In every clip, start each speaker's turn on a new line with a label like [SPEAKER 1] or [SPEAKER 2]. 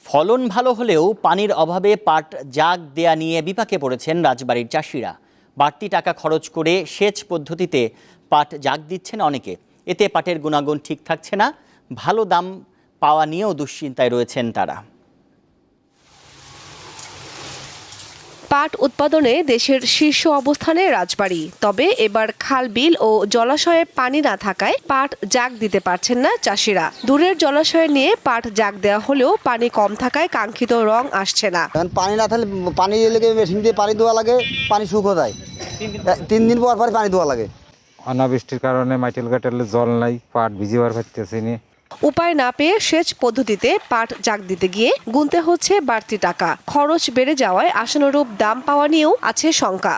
[SPEAKER 1] ফলন ভালো হলেও পানির অভাবে পাট জাগ দেয়া নিয়ে বিপাকে পড়েছেন রাজবাড়ীর চাষিরা। বাড়তি টাকা খরচ করে সেচ পদ্ধতিতে পাট জাগ দিচ্ছেন অনেকে। এতে পাটের গুণাগুণ ঠিক থাকছে না, ভালো দাম পাওয়া নিয়েও দুশ্চিন্তায় রয়েছেন তারা।
[SPEAKER 2] পাট উৎপাদনে দেশের শীর্ষ অবস্থানে রাজবাড়ী। তবে এবার খাল বিল ও জলাশয়ে পানি না থাকায় পাট জাগ দিতে পারছেন না চাষিরা। দূরের জলাশয়ে নিয়ে পাট জাগ দেওয়া হলেও পানি কম থাকায় কাঙ্ক্ষিত রং আসছে না।
[SPEAKER 3] পানি না থাকলে পানি লেগে মেশিন দিয়ে পানি দেওয়া লাগে, পানি শুকিয়ে যায়। 3 দিন পর পানি দেওয়া লাগে।
[SPEAKER 4] অনাবৃষ্টির কারণে মাইটেল গাটেলে জল নাই, পাট ভিজিবার পারতেছি না।
[SPEAKER 2] উপায় না পেয়ে সেচ পদ্ধতিতে পাট জাগ দিতে গিয়ে গুনতে হচ্ছে বাড়তি টাকা। খরচ বেড়ে যাওয়ায় আশানুরূপ দাম পাওয়া নিয়েও আছে শঙ্কা।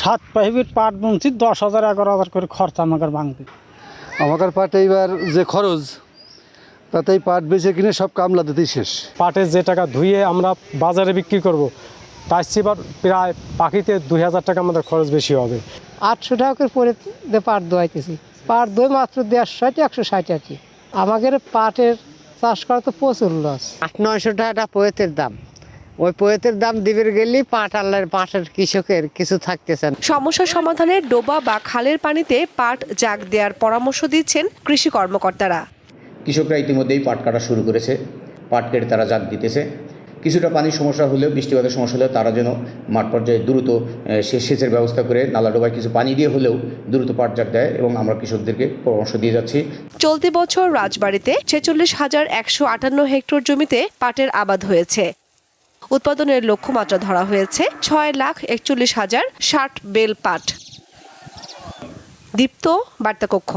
[SPEAKER 5] 7 পাইপের পাট বুনছি 10,000 11,000 করে খরচ আমাদের ভাঙতে।
[SPEAKER 6] আমাদের পাট এইবার যে খরচ তাতে পাট বেচে কিনে সব কামলা দিতেই শেষ।
[SPEAKER 5] পাটের যে টাকা ধুয়ে আমরা বাজারে বিক্রি করব তার চেয়ে প্রায় পাখিতে 2,000 টাকা আমাদের খরচ বেশি হবে।
[SPEAKER 7] 800 টাকা করে পরে পাট দোয়াইতেছি। পাট দই মাত্র 150 160 আর কি। আমাদের পাটের চাষ করা তো প্রচুর লস।
[SPEAKER 8] 800-900 টাকা পোয়েতের দাম। ওই পোয়েতের দাম দিবের গেলেই পাটের কৃষকের কিছু থাকতেছে না।
[SPEAKER 2] সমস্যা সমাধানে ডোবা বা খালের পানিতে পাট জাগ দেওয়ার পরামর্শ দিচ্ছেন কৃষি কর্মকর্তারা।
[SPEAKER 9] কৃষকরা ইতিমধ্যেই পাট কাটা শুরু করেছে, পাট কেটে তারা জাগ দিতেছে। কিছুটা পানির সমস্যা হলেও, বৃষ্টিপাতের সমস্যা হলেও তারা যেন মাঠ পর্যায়ে দ্রুত সেচের ব্যবস্থা করে নালা ডোবায় কিছু পানি দিয়ে হলেও দ্রুত পাট জাগ দেয় এবং আমরা কৃষকদেরকে পরামর্শ দিয়ে যাচ্ছি।
[SPEAKER 2] চলতি বছর রাজবাড়ীতে 46,158 হেক্টর জমিতে পাটের আবাদ হয়েছে। উৎপাদনের লক্ষ্যমাত্রা ধরা হয়েছে 6,41,060 বেল পাট। দীপ্ত বার্তা কক্ষ।